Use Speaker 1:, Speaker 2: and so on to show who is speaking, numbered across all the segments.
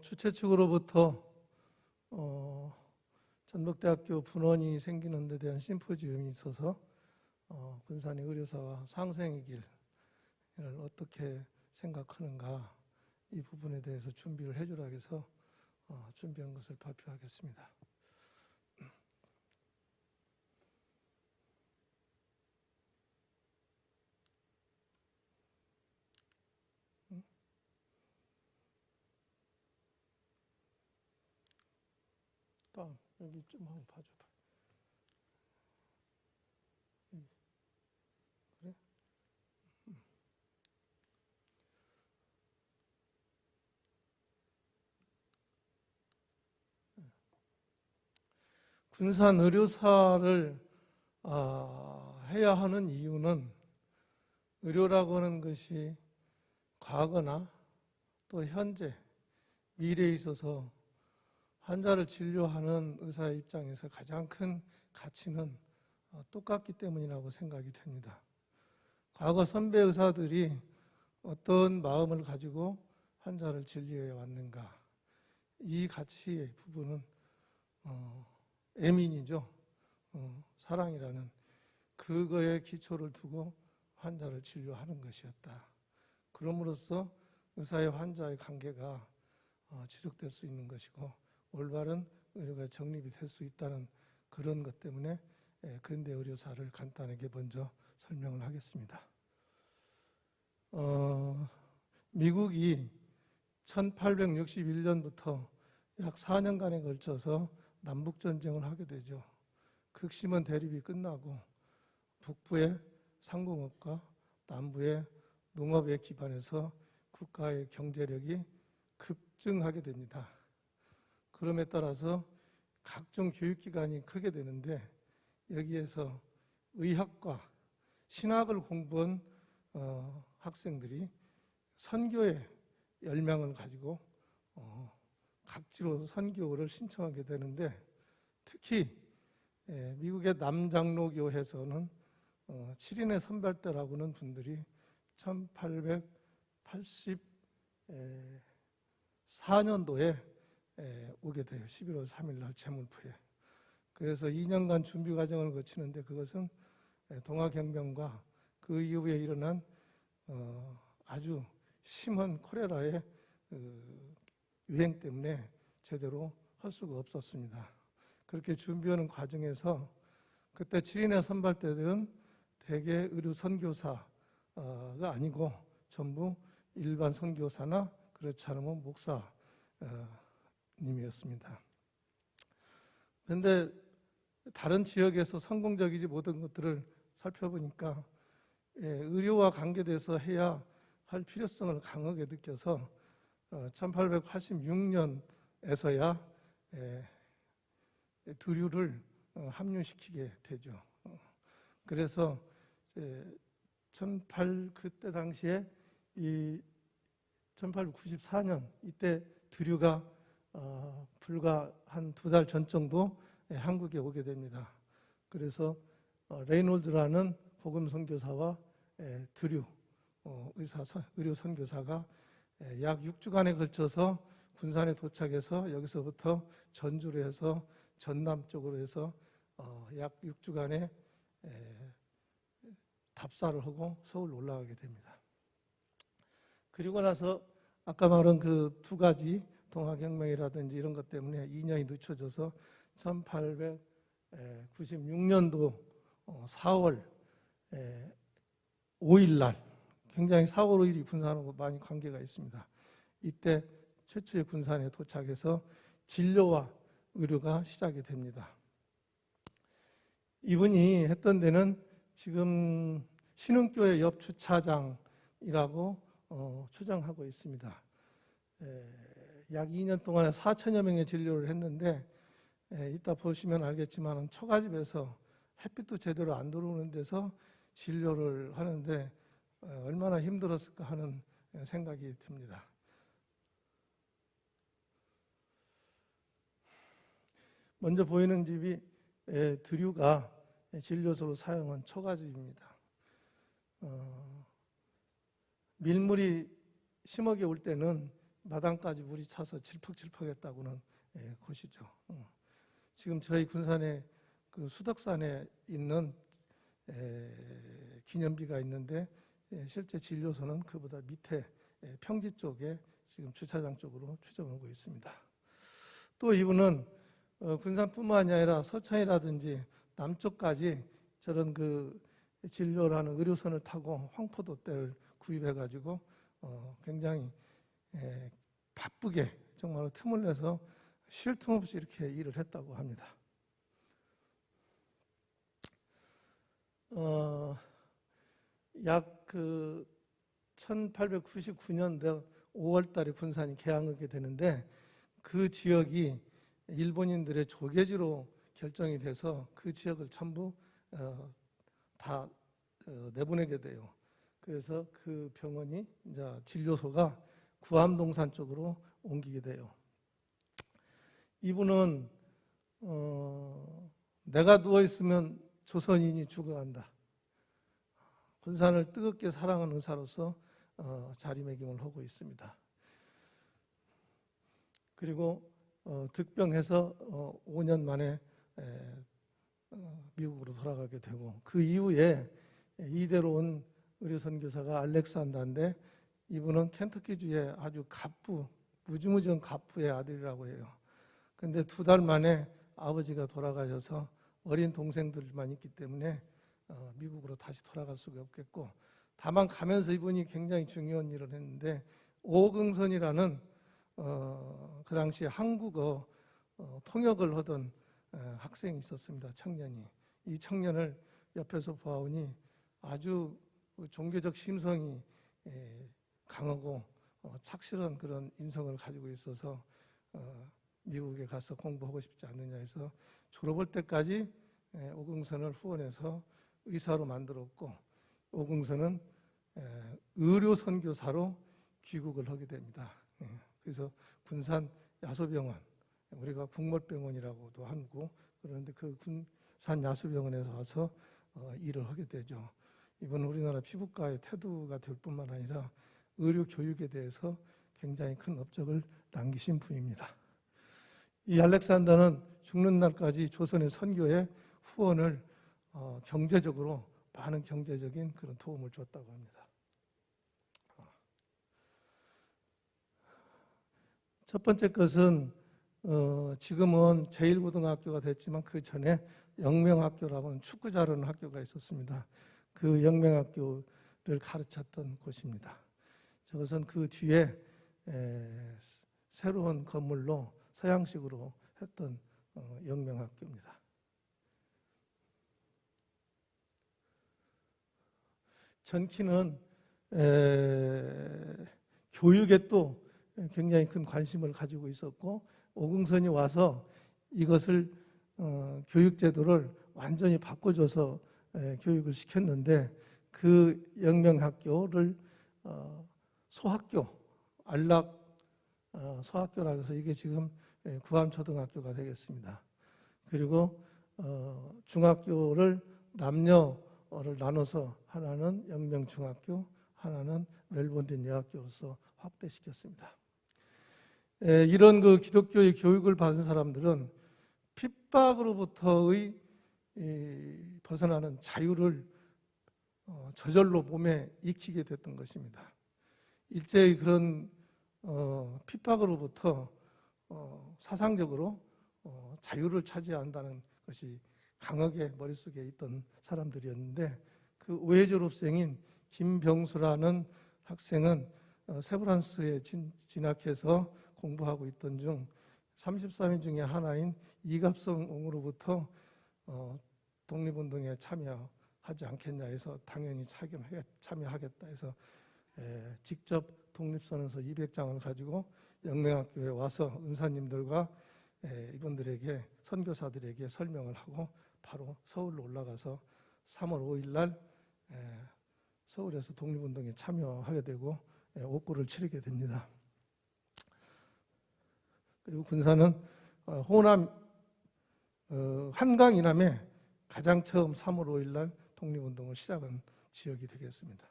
Speaker 1: 주최 측으로부터 전북대학교 분원이 생기는 데 대한 심포지움이 있어서 군산의 의료사와 상생의 길을 어떻게 생각하는가, 이 부분에 대해서 준비를 해주라 해서 준비한 것을 발표하겠습니다. 다음 여기 좀 한번 봐줘봐. 그래? 군산 의료사를 해야 하는 이유는, 의료라고 하는 것이 과거나 또 현재, 미래에 있어서 환자를 진료하는 의사의 입장에서 가장 큰 가치는 똑같기 때문이라고 생각이 됩니다. 과거 선배 의사들이 어떤 마음을 가지고 환자를 진료해 왔는가, 이 가치의 부분은 애민이죠. 사랑이라는 그거에 기초를 두고 환자를 진료하는 것이었다. 그럼으로써 의사의 환자의 관계가 지속될 수 있는 것이고 올바른 의료가 정립이 될 수 있다는 그런 것 때문에 근대 의료사를 간단하게 먼저 설명을 하겠습니다. 미국이 1861년부터 약 4년간에 걸쳐서 남북전쟁을 하게 되죠. 극심한 대립이 끝나고 북부의 상공업과 남부의 농업에 기반해서 국가의 경제력이 급증하게 됩니다. 그럼에 따라서 각종 교육기관이 크게 되는데, 여기에서 의학과 신학을 공부한 학생들이 선교의 열망을 가지고 각지로 선교를 신청하게 되는데, 특히 미국의 남장로교회에서는 7인의 선발대라고 하는 분들이 1884년도에 오게 돼요. 11월 3일 날 제물포에. 그래서 2년간 준비 과정을 거치는데, 그것은 동아경변과 그 이후에 일어난 아주 심한 콜레라의 유행 때문에 제대로 할 수가 없었습니다. 그렇게 준비하는 과정에서 그때 7인의 선발대들은 대개 의료 선교사가 아니고 전부 일반 선교사나 그렇지 않으면 목사님이었습니다. 그런데 다른 지역에서 성공적이지 못한 것들을 살펴보니까 의료와 관계돼서 해야 할 필요성을 강하게 느껴서 1886년에서야 두류를 합류시키게 되죠. 그래서 그때 당시에 1894년 이때 두류가 불과 한 2달 전 정도 한국에 오게 됩니다. 그래서 레이놀드라는 복음 선교사와 두류 의료 선교사가 약 6주간에 걸쳐서 군산에 도착해서 여기서부터 전주로 해서 전남 쪽으로 해서 약 6주간의 답사를 하고 서울 올라가게 됩니다. 그리고 나서 아까 말한 그 두 가지 동아경명이라든지 이런 것 때문에 2년이 늦춰져서 1896년도 4월 5일 날, 굉장히 4월 5일이 군산하고 많이 관계가 있습니다. 이때 최초의 군산에 도착해서 진료와 의료가 시작이 됩니다. 이분이 했던 데는 지금 신흥교회 옆 주차장이라고 추정하고 있습니다. 약 2년 동안에 4천여 명의 진료를 했는데, 이따 보시면 알겠지만 초가집에서 햇빛도 제대로 안 들어오는 데서 진료를 하는데 얼마나 힘들었을까 하는 생각이 듭니다. 먼저 보이는 집이 드류가 진료소로 사용한 초가집입니다. 밀물이 심하게 올 때는 마당까지 물이 차서 질퍽질퍽했다고는 곳이죠. 지금 저희 군산에 그 수덕산에 있는 기념비가 있는데 실제 진료소는 그보다 밑에 평지 쪽에 지금 주차장 쪽으로 추정하고 있습니다. 또 이분은 군산뿐만이 아니라 서천이라든지 남쪽까지 저런 그 진료라는 의료선을 타고 황포도대를 구입해가지고 굉장히 바쁘게 정말 틈을 내서 쉴 틈 없이 이렇게 일을 했다고 합니다. 약 그 1899년도 5월 달에 군산이 개항하게 되는데 그 지역이 일본인들의 조계지로 결정이 돼서 그 지역을 전부 다 내보내게 돼요. 그래서 그 병원이 이제 진료소가 구암동산 쪽으로 옮기게 돼요. 이분은 내가 누워 있으면 조선인이 죽어간다. 군산을 뜨겁게 사랑하는 의사로서 자리매김을 하고 있습니다. 그리고 득병해서 5년 만에 미국으로 돌아가게 되고 그 이후에 이대로 온 의료선교사가 알렉산더인데 이분은 켄터키주의 아주 무지무지한 갑부의 아들이라고 해요. 근데 2달 만에 아버지가 돌아가셔서 어린 동생들만 있기 때문에 미국으로 다시 돌아갈 수가 없겠고 다만 가면서 이분이 굉장히 중요한 일을 했는데 오긍선이라는 그 당시에 한국어 통역을 하던 학생이 있었습니다. 청년이. 이 청년을 옆에서 보아오니 아주 종교적 심성이 강하고 착실한 그런 인성을 가지고 있어서 미국에 가서 공부하고 싶지 않느냐 해서 졸업할 때까지 오긍선을 후원해서 의사로 만들었고 오긍선은 의료선교사로 귀국을 하게 됩니다. 그래서 군산 야소병원, 우리가 국몰병원이라고도 하고 그런데 그 군산 야소병원에서 와서 일을 하게 되죠. 이번 우리나라 피부과의 태두가 될 뿐만 아니라 의료 교육에 대해서 굉장히 큰 업적을 남기신 분입니다. 이 알렉산더는 죽는 날까지 조선의 선교에 후원을 경제적으로 많은 경제적인 그런 도움을 줬다고 합니다. 첫 번째 것은 지금은 제1고등학교가 됐지만 그 전에 영명학교라고 하는 축구 잘하는 학교가 있었습니다. 그 영명학교를 가르쳤던 곳입니다. 저것은 그 뒤에 새로운 건물로 서양식으로 했던 영명학교입니다. 전키는 교육에 또 굉장히 큰 관심을 가지고 있었고 오긍선이 와서 이것을 교육제도를 완전히 바꿔줘서 교육을 시켰는데 그 영명학교를 소학교, 안락 소학교라고 해서 이게 지금 구암초등학교가 되겠습니다. 그리고 중학교를 남녀를 나눠서 하나는 영명중학교, 하나는 멜본딘 여학교로서 확대시켰습니다. 이런 그 기독교의 교육을 받은 사람들은 핍박으로부터의 벗어나는 자유를 저절로 몸에 익히게 됐던 것입니다. 일제히 그런 핍박으로부터 사상적으로 자유를 차지한다는 것이 강하게 머릿속에 있던 사람들이었는데 그 우회 졸업생인 김병수라는 학생은 세브란스에 진학해서 공부하고 있던 중 33인 중에 하나인 이갑성 옹으로부터 독립운동에 참여하지 않겠냐 해서 당연히 참여하겠다 해서 직접 독립선언서 200장을 가지고 영명학교에 와서 은사님들과 이분들에게 선교사들에게 설명을 하고 바로 서울로 올라가서 3월 5일 날 서울에서 독립운동에 참여하게 되고 옥고를 치르게 됩니다. 그리고 군산은 호남 한강 이남에 가장 처음 3월 5일 날 독립운동을 시작한 지역이 되겠습니다.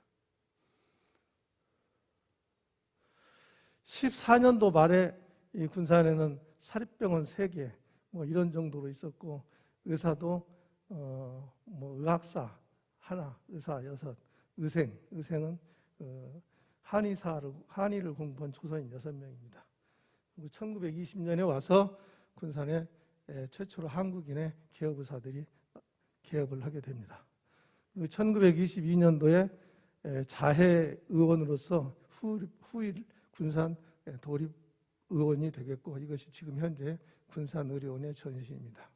Speaker 1: 14년도 말에 이 군산에는 사립병원 3개 뭐 이런 정도로 있었고, 의사도 뭐 의학사 하나, 의사 6, 의생은 한의를 공부한 조선인 6명입니다. 그리고 1920년에 와서 군산에 최초로 한국인의 개업의사들이 개업을 하게 됩니다. 그리고 1922년도에 자해의원으로서 후일 군산 도립의원이 되겠고, 이것이 지금 현재 군산의료원의 전시입니다.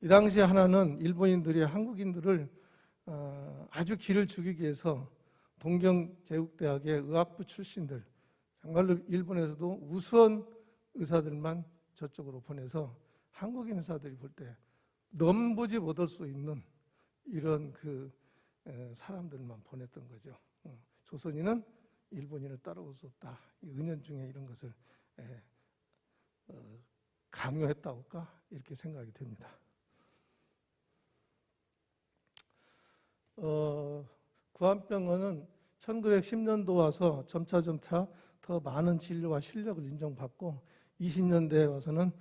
Speaker 1: 이 당시에 하나는 일본인들이 한국인들을 아주 기를 죽이기 위해서 동경제국대학의 의학부 출신들, 정말로 일본에서도 우수한 의사들만 저쪽으로 보내서 한국인 의사들이 볼 때 넘보지 못할 수 있는 이런 사람들만 보냈던 거죠. 조선인은 일본인을 따라올 수 없다. 은연중에 이런 것을 강요했다고 할까? 이렇게 생각이 됩니다. 구안병원은 1910년도 와서 점차 더 많은 진료와 실력을 인정받고 20년대에 와서는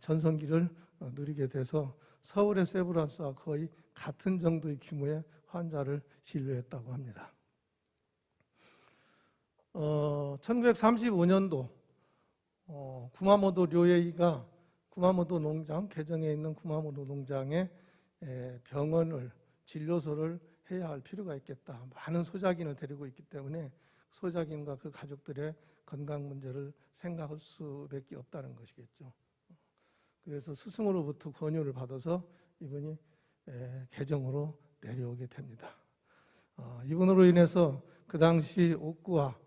Speaker 1: 전성기를 누리게 돼서 서울의 세브란스와 거의 같은 정도의 규모의 환자를 진료했다고 합니다. 1935년도 구마모토 료헤이가 구마모토 농장, 개정에 있는 구마모토 농장에 병원을, 진료소를 해야 할 필요가 있겠다. 많은 소작인을 데리고 있기 때문에 소작인과 그 가족들의 건강 문제를 생각할 수밖에 없다는 것이겠죠. 그래서 스승으로부터 권유를 받아서 이분이 개정으로 내려오게 됩니다. 이분으로 인해서 그 당시 옥구와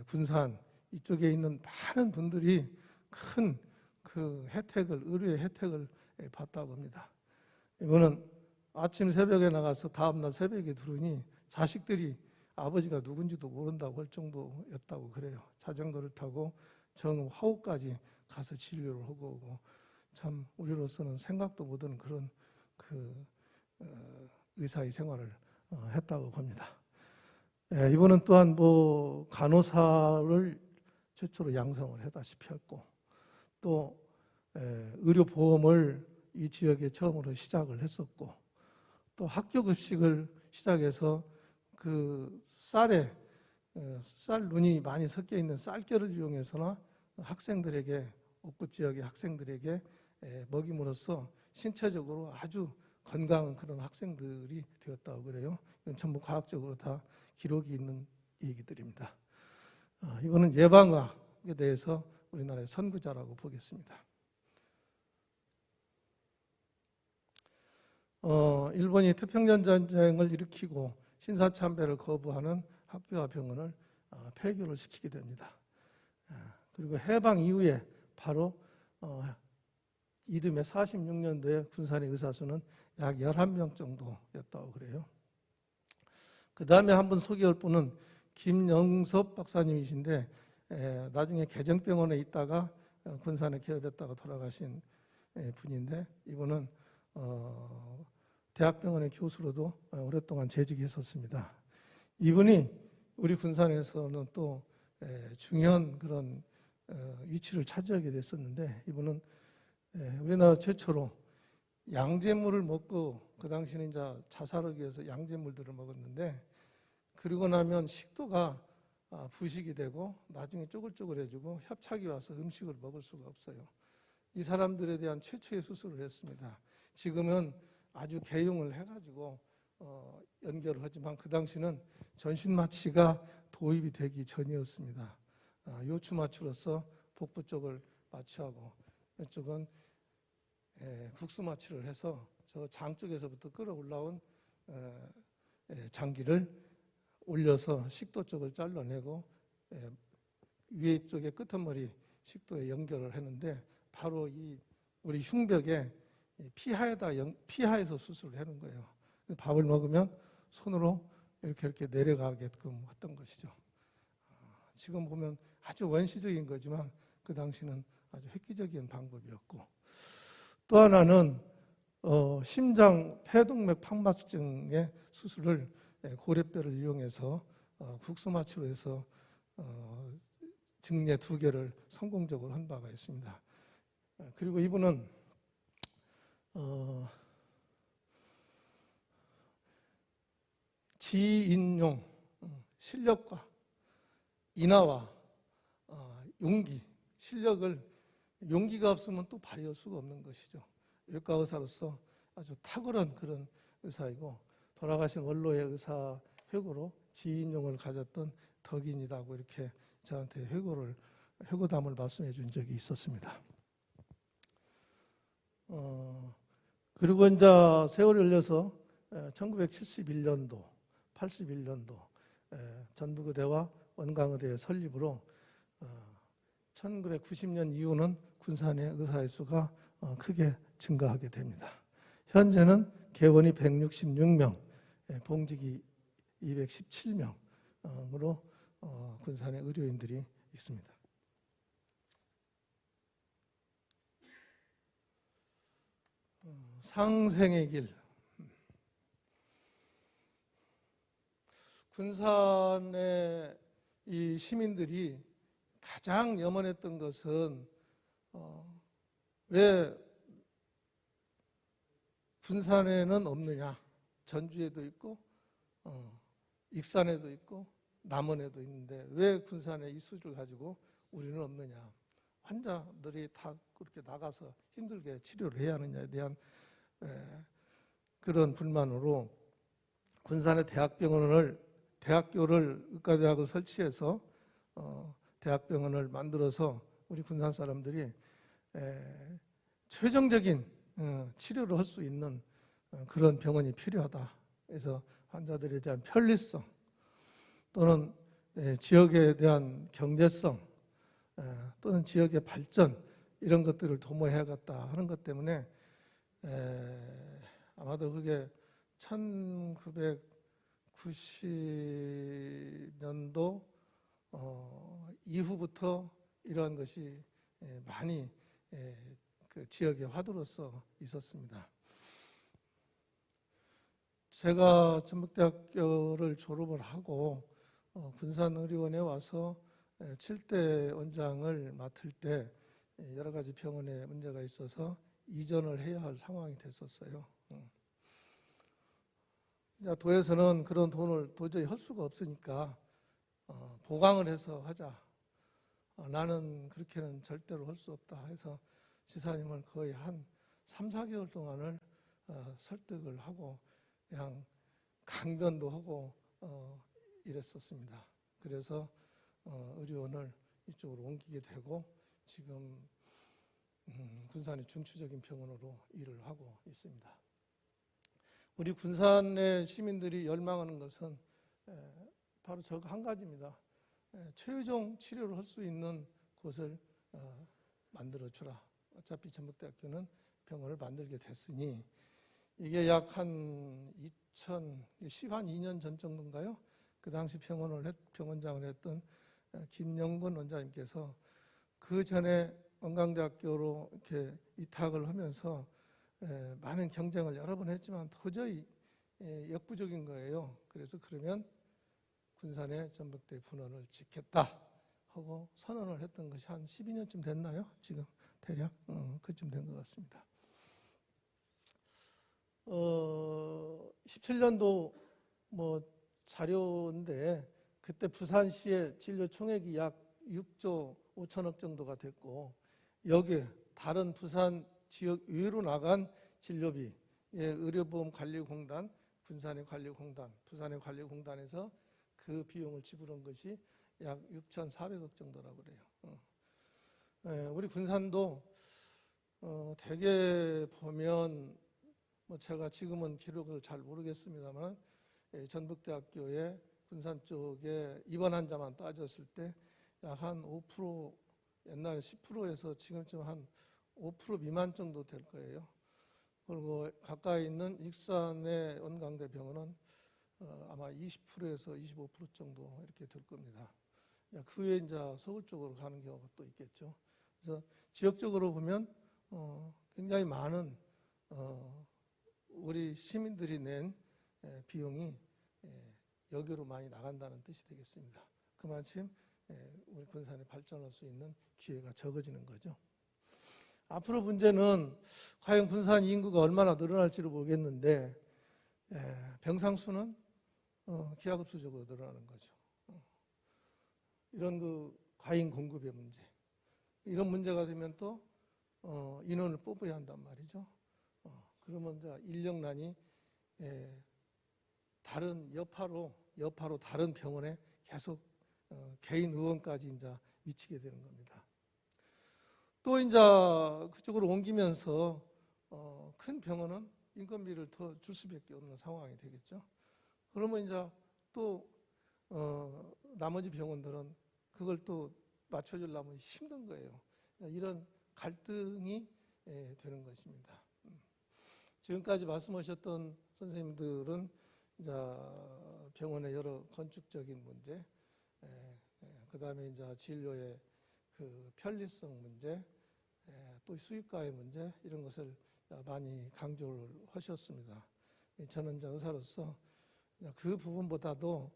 Speaker 1: 군산 이쪽에 있는 많은 분들이 큰 의료의 혜택을 봤다고 합니다. 이분은 아침 새벽에 나가서 다음날 새벽에 들으니 자식들이 아버지가 누군지도 모른다고 할 정도였다고 그래요. 자전거를 타고 정 화호까지 가서 진료를 하고 오고, 참 우리로서는 생각도 못하는 그런 의사의 생활을 했다고 봅니다. 이분은 또한 간호사를 최초로 양성을 해다시피 했고, 또 의료보험을 이 지역에 처음으로 시작을 했었고, 또 학교급식을 시작해서 쌀 눈이 많이 섞여 있는 쌀겨를 이용해서나 학생들에게, 옥구 지역의 학생들에게 먹임으로써 신체적으로 아주 건강한 그런 학생들이 되었다고 그래요. 이건 전부 과학적으로 다 기록이 있는 얘기들입니다. 이거는 예방의학에 대해서 우리나라의 선구자라고 보겠습니다. 일본이 태평양 전쟁을 일으키고 신사참배를 거부하는 학교와 병원을 폐교를 시키게 됩니다. 그리고 해방 이후에 바로 이듬해 46년도에 군산의 의사수는 약 11명 정도였다고 그래요. 그 다음에 한번 소개할 분은 김영섭 박사님이신데, 나중에 개정병원에 있다가 군산에 개업했다가 돌아가신 분인데, 이분은 대학병원의 교수로도 오랫동안 재직했었습니다. 이분이 우리 군산에서는 또 중요한 그런 위치를 차지하게 됐었는데, 이분은 우리나라 최초로 양잿물을 먹고, 그 당시는 이제 자살하기 위해서 양잿물들을 먹었는데, 그러고 나면 식도가 부식이 되고 나중에 쪼글쪼글해지고 협착이 와서 음식을 먹을 수가 없어요. 이 사람들에 대한 최초의 수술을 했습니다. 지금은 아주 개용을 해가지고 연결을 하지만 그 당시는 전신마취가 도입이 되기 전이었습니다. 요추마취로서 복부 쪽을 마취하고, 이쪽은 국수마취를 해서 저 장 쪽에서부터 끌어올라온 장기를 올려서 식도 쪽을 잘라내고 위에 쪽에 끄트머리 식도에 연결을 했는데, 바로 우리 흉벽에 피하에서 수술을 하는 거예요. 밥을 먹으면 손으로 이렇게 내려가게끔 했던 것이죠. 지금 보면 아주 원시적인 거지만 그 당시는 아주 획기적인 방법이었고, 또 하나는 심장 폐동맥 판막증의 수술을 고래뼈를 이용해서 국수마취로 해서 증례 2개를 성공적으로 한 바가 있습니다. 그리고 이분은 지인용, 실력과 인하와 용기, 용기가 없으면 또 발휘할 수가 없는 것이죠. 외과 의사로서 아주 탁월한 그런 의사이고, 돌아가신 원로의 의사 회고로 지인용을 가졌던 덕인이라고 이렇게 저한테 회고담을 말씀해 준 적이 있었습니다. 그리고 이제 세월이 흘러서 1971년도, 81년도 전북의대와 원광의대의 설립으로 1990년 이후는 군산의 의사의 수가 크게 증가하게 됩니다. 현재는 개원이 166명, 봉직이 217명으로 군산의 의료인들이 있습니다. 상생의 길. 군산의 이 시민들이 가장 염원했던 것은 왜 군산에는 없느냐. 전주에도 있고 익산에도 있고 남원에도 있는데 왜 군산에 이 수를 가지고 우리는 없느냐. 환자들이 다 그렇게 나가서 힘들게 치료를 해야 하느냐에 대한 그런 불만으로 군산의 대학교를 의과대학을 설치해서 대학병원을 만들어서 우리 군산 사람들이 최종적인 치료를 할 수 있는 그런 병원이 필요하다. 그래서 환자들에 대한 편리성 또는 지역에 대한 경제성 또는 지역의 발전 이런 것들을 도모해야겠다 하는 것 때문에 아마도 그게 1990년도 이후부터 이러한 것이 많이 그 지역의 화두로서 있었습니다. 제가 전북대학교를 졸업을 하고 군산의료원에 와서 7대 원장을 맡을 때 여러 가지 병원에 문제가 있어서 이전을 해야 할 상황이 됐었어요. 도에서는 그런 돈을 도저히 할 수가 없으니까 보강을 해서 하자. 나는 그렇게는 절대로 할 수 없다 해서 지사님을 거의 한 3, 4개월 동안을 설득을 하고 그냥 강변도 하고 이랬었습니다. 그래서 의료원을 이쪽으로 옮기게 되고 지금 군산의 중추적인 병원으로 일을 하고 있습니다. 우리 군산의 시민들이 열망하는 것은 바로 저 한 가지입니다. 최종 치료를 할 수 있는 곳을 만들어주라. 어차피 전북대학교는 병원을 만들게 됐으니 이게 약 한 2년 전 정도인가요? 그 당시 병원장을 했던 김영건 원장님께서 그 전에 원광대학교로 이렇게 위탁을 하면서 많은 경쟁을 여러 번 했지만 도저히 역부족인 거예요. 그래서 그러면 군산의 전북대 분원을 짓겠다 하고 선언을 했던 것이 한 12년쯤 됐나요? 지금 대략 그쯤 된 것 같습니다. 17년도 자료인데 그때 부산시의 진료 총액이 약 6조 5천억 정도가 됐고 여기에 다른 부산 지역 외로 나간 진료비, 의료보험관리공단, 군산의 관리공단, 부산의 관리공단에서 그 비용을 지불한 것이 약 6,400억 정도라고 그래요. 우리 군산도 대개 보면 제가 지금은 기록을 잘 모르겠습니다만 전북대학교의 군산 쪽에 입원 환자만 따졌을 때 약 한 5% 옛날에 10%에서 지금쯤 한 5% 미만 정도 될 거예요. 그리고 가까이 있는 익산의 원광대 병원은 아마 20%에서 25% 정도 이렇게 될 겁니다. 그 외에 이제 서울 쪽으로 가는 경우가 또 있겠죠. 그래서 지역적으로 보면 굉장히 많은 우리 시민들이 낸 비용이 여기로 많이 나간다는 뜻이 되겠습니다. 그만큼 우리 군산이 발전할 수 있는 기회가 적어지는 거죠. 앞으로 문제는 과연 군산 인구가 얼마나 늘어날지를 모르겠는데 병상 수는 기하급수적으로 늘어나는 거죠. 이런 그 과잉 공급의 문제, 이런 문제가 되면 또 인원을 뽑아야 한단 말이죠. 그러면 이제 인력난이 다른 여파로 다른 병원에 계속 개인 의원까지 이제 미치게 되는 겁니다. 또 이제 그쪽으로 옮기면서 큰 병원은 인건비를 더 줄 수밖에 없는 상황이 되겠죠. 그러면 이제 또 나머지 병원들은 그걸 또 맞춰주려면 힘든 거예요. 이런 갈등이 되는 것입니다. 지금까지 말씀하셨던 선생님들은 이제 병원의 여러 건축적인 문제, 그 다음에 이제 진료의 그 편리성 문제, 또 수익화의 문제, 이런 것을 많이 강조를 하셨습니다. 저는 이제 의사로서 그 부분보다도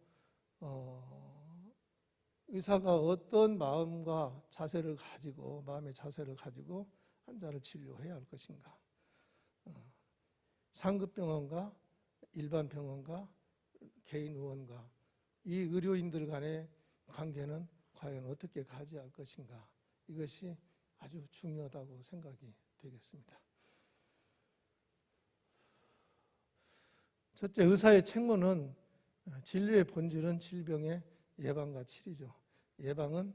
Speaker 1: 의사가 어떤 마음의 자세를 가지고 환자를 진료해야 할 것인가, 상급병원과 일반 병원과 개인 의원과 이 의료인들 간의 관계는 과연 어떻게 가져야 할 것인가, 이것이 아주 중요하다고 생각이 되겠습니다. 첫째, 의사의 책무는 진료의 본질은 질병의 예방과 치료죠. 예방은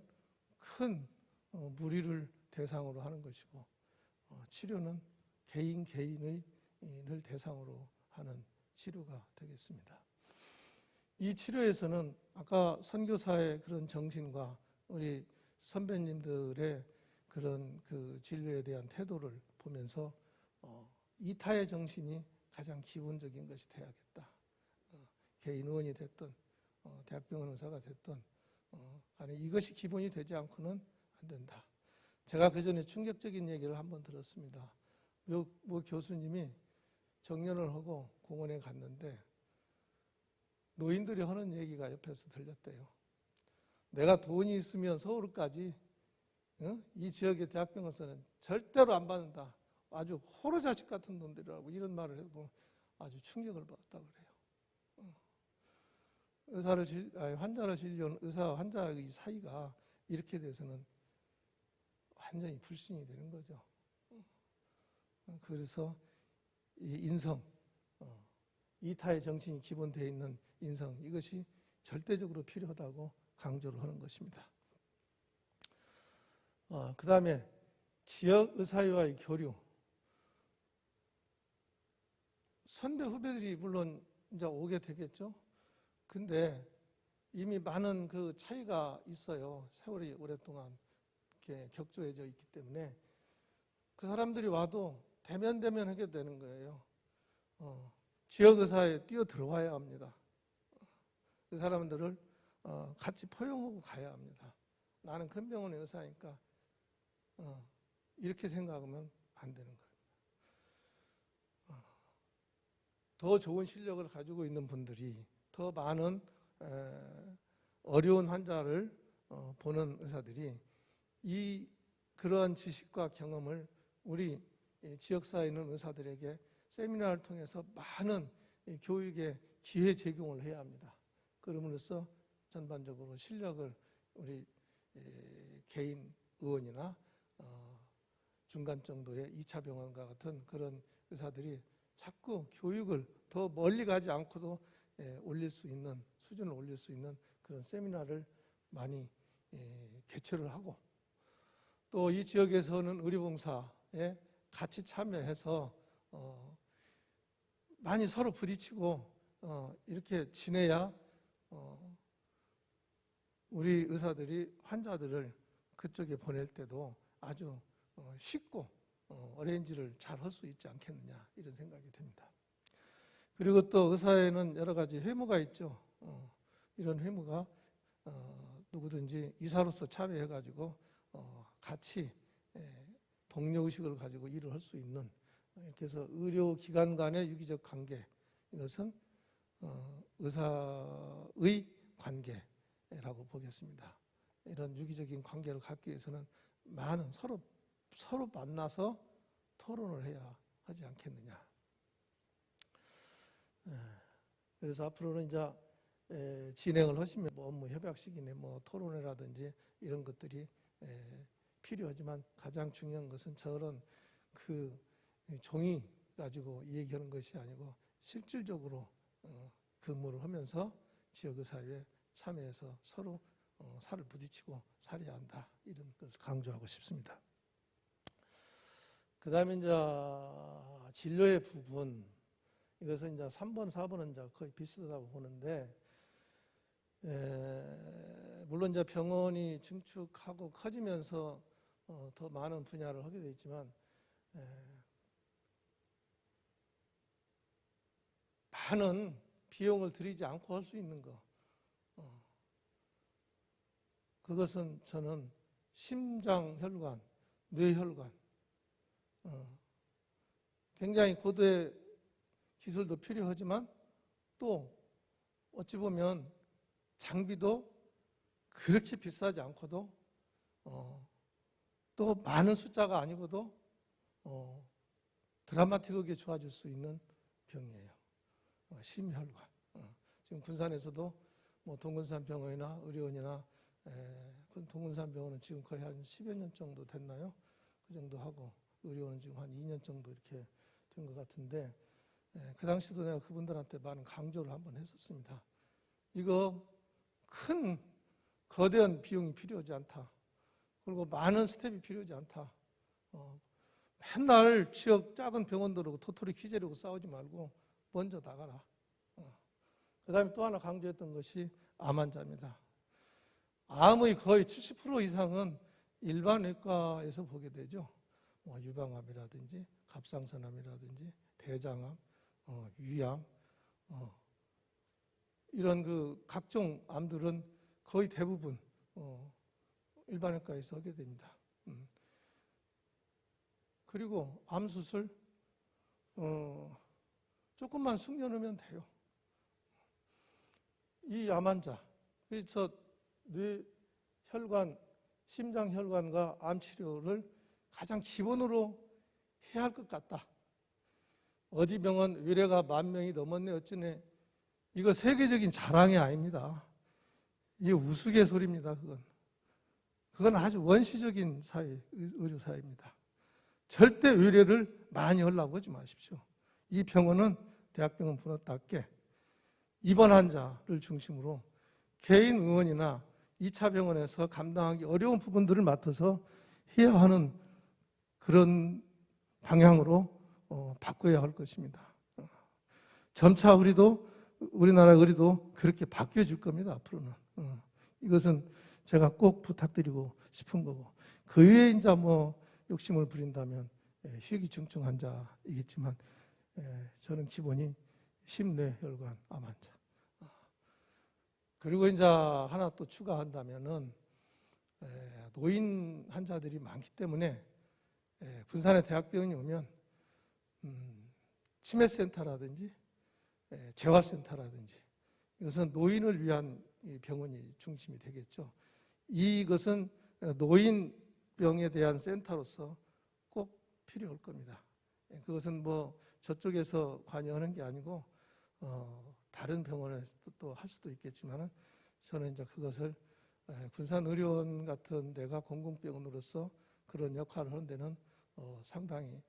Speaker 1: 큰 무리를 대상으로 하는 것이고, 치료는 개인을 대상으로 하는 치료가 되겠습니다. 이 치료에서는 아까 선교사의 그런 정신과 우리 선배님들의 그런 그 진료에 대한 태도를 보면서 이타의 정신이 가장 기본적인 것이 돼야겠다. 개인 의원이 됐든 대학병원 의사가 됐든 간에 이것이 기본이 되지 않고는 안 된다. 제가 그 전에 충격적인 얘기를 한번 들었습니다. 뭐 교수님이 정년을 하고 공원에 갔는데 노인들이 하는 얘기가 옆에서 들렸대요. 내가 돈이 있으면 서울까지 이 지역의 대학병원에서는 절대로 안 받는다. 아주 호로자식 같은 놈들이라고 이런 말을 해도 아주 충격을 받았다고 그래요. 환자를 진료하는 의사와 환자의 사이가 이렇게 돼서는 완전히 불신이 되는 거죠. 그래서 이 인성, 이타의 정신이 기본되어 있는 인성, 이것이 절대적으로 필요하다고 강조를 하는 것입니다. 그 다음에 지역 의사와의 교류. 선배 후배들이 물론 이제 오게 되겠죠. 근데 이미 많은 그 차이가 있어요. 세월이 오랫동안 이렇게 격조해져 있기 때문에 그 사람들이 와도 대면 하게 되는 거예요. 지역 의사에 뛰어 들어와야 합니다. 그 사람들을 같이 포용하고 가야 합니다. 나는 큰 병원의 의사니까 이렇게 생각하면 안 되는 거예요. 더 좋은 실력을 가지고 있는 분들이 더 많은 어려운 환자를 보는 의사들이 그러한 지식과 경험을 우리 지역사회에 있는 의사들에게 세미나를 통해서 많은 교육의 기회 제공을 해야 합니다. 그럼으로써 전반적으로 실력을 우리 개인 의원이나 중간 정도의 2차 병원과 같은 그런 의사들이 자꾸 교육을 더 멀리 가지 않고도 올릴 수 있는, 수준을 올릴 수 있는 그런 세미나를 많이 개최를 하고, 또 이 지역에서는 의료봉사에 같이 참여해서 많이 서로 부딪히고 이렇게 지내야 우리 의사들이 환자들을 그쪽에 보낼 때도 아주 쉽고 어레인지를 잘 할 수 있지 않겠느냐, 이런 생각이 듭니다. 그리고 또 의사에는 여러 가지 회무가 있죠. 이런 회무가 누구든지 의사로서 참여해가지고 같이 동료의식을 가지고 일을 할 수 있는, 이렇게 해서 의료기관 간의 유기적 관계, 이것은 의사의 관계라고 보겠습니다. 이런 유기적인 관계를 갖기 위해서는 많은 서로 만나서 토론을 해야 하지 않겠느냐. 그래서 앞으로는 이제 진행을 하시면 업무 협약식이나 토론회라든지 이런 것들이 필요하지만 가장 중요한 것은 저런 그 종이 가지고 얘기하는 것이 아니고 실질적으로 근무를 하면서 지역의사회에 참여해서 서로 살을 부딪히고 살아야 한다. 이런 것을 강조하고 싶습니다. 그 다음에 이제 진료의 부분, 이것은 이제 3번, 4번은 이제 거의 비슷하다고 보는데, 물론 이제 병원이 증축하고 커지면서 더 많은 분야를 하게 되지만, 많은 비용을 들이지 않고 할 수 있는 거, 그것은 저는 심장혈관, 뇌혈관, 굉장히 고도의 기술도 필요하지만 또 어찌 보면 장비도 그렇게 비싸지 않고도 또 많은 숫자가 아니고도 드라마틱하게 좋아질 수 있는 병이에요. 심혈관. 지금 군산에서도 동근산병원이나 의료원이나 동근산병원은 지금 거의 한 10여 년 정도 됐나요? 그 정도 하고 의료원은 지금 한 2년 정도 이렇게 된 것 같은데, 그 당시도 내가 그분들한테 많은 강조를 한번 했었습니다. 이거 큰 거대한 비용이 필요하지 않다. 그리고 많은 스텝이 필요하지 않다. 맨날 지역 작은 병원들하고 토토리 키재려고 싸우지 말고 먼저 나가라. 그 다음에 또 하나 강조했던 것이 암 환자입니다. 암의 거의 70% 이상은 일반 외과에서 보게 되죠. 유방암이라든지 갑상선암이라든지 대장암, 위암, 이런 그 각종 암들은 거의 대부분 일반 외과에서 하게 됩니다. 그리고 암 수술 조금만 숙련하면 돼요. 이 암 환자, 그래서 뇌혈관, 심장혈관과 암 치료를 가장 기본으로 해야 할 것 같다. 어디 병원 의뢰가 10,000명이 넘었네 어쩌네. 이거 세계적인 자랑이 아닙니다. 이게 우스갯소리입니다. 그건 아주 원시적인 사회, 의료 사회입니다. 절대 의뢰를 많이 하려고 하지 마십시오. 이 병원은 대학병원 분업답게 입원 환자를 중심으로 개인 의원이나 2차 병원에서 감당하기 어려운 부분들을 맡아서 해야 하는 그런 방향으로 바꿔야 할 것입니다. 점차 우리나라 의료도 그렇게 바뀌어질 겁니다. 앞으로는. 이것은 제가 꼭 부탁드리고 싶은 거고, 그 외에 이제 욕심을 부린다면 희귀중증 환자이겠지만, 저는 기본이 심뇌혈관 암 환자. 그리고 이제 하나 또 추가한다면은 노인 환자들이 많기 때문에 군산에 대학병원이 오면 치매센터라든지 재활센터라든지 이것은 노인을 위한 병원이 중심이 되겠죠. 이것은 노인병에 대한 센터로서 꼭 필요할 겁니다. 그것은 저쪽에서 관여하는 게 아니고 다른 병원에서 또 할 수도 있겠지만, 저는 이제 그것을 군산의료원 같은 데가 공공병원으로서 그런 역할을 하는 데는 상당히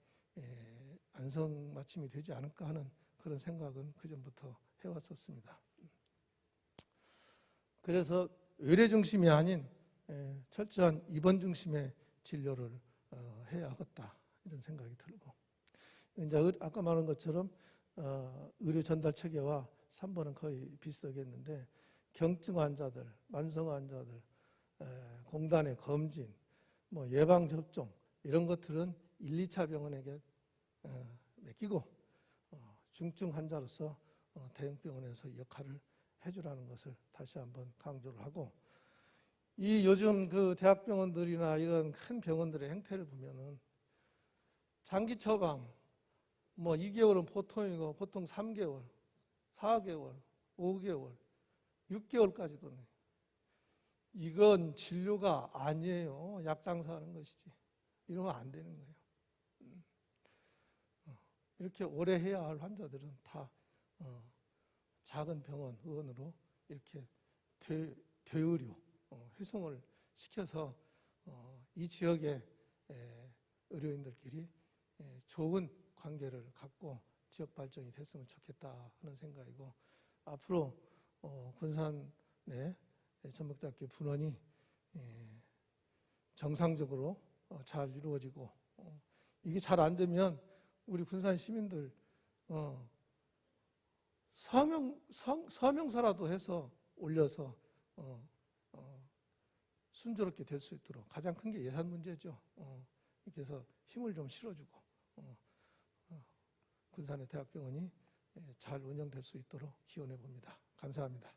Speaker 1: 안성맞춤이 되지 않을까 하는 그런 생각은 그전부터 해왔었습니다. 그래서 의뢰 중심이 아닌 철저한 입원 중심의 진료를 해야 하겠다, 이런 생각이 들고, 이제 아까 말한 것처럼 의료 전달 체계와 3번은 거의 비슷하겠는데, 경증 환자들, 만성 환자들, 공단의 검진, 예방 접종 이런 것들은 1, 2차 병원에게 맡기고 중증 환자로서 대형 병원에서 역할을 해주라는 것을 다시 한번 강조를 하고, 이 요즘 그 대학병원들이나 이런 큰 병원들의 행태를 보면은 장기 처방 2개월은 보통이고, 보통 3개월, 4개월, 5개월, 6개월까지도 이건 진료가 아니에요. 약 장사하는 것이지. 이러면 안 되는 거예요. 이렇게 오래 해야 할 환자들은 다 작은 병원, 의원으로 이렇게 되의료, 회송을 시켜서 이 지역의 의료인들끼리 좋은 관계를 갖고 지역 발전이 됐으면 좋겠다 하는 생각이고, 앞으로 군산의 전북대학교 분원이 정상적으로 잘 이루어지고, 이게 잘 안 되면 우리 군산 시민들 서명서라도 해서 올려서 순조롭게 될 수 있도록, 가장 큰 게 예산 문제죠. 이렇게 해서 힘을 좀 실어주고 군산의 대학병원이 잘 운영될 수 있도록 기원해 봅니다. 감사합니다.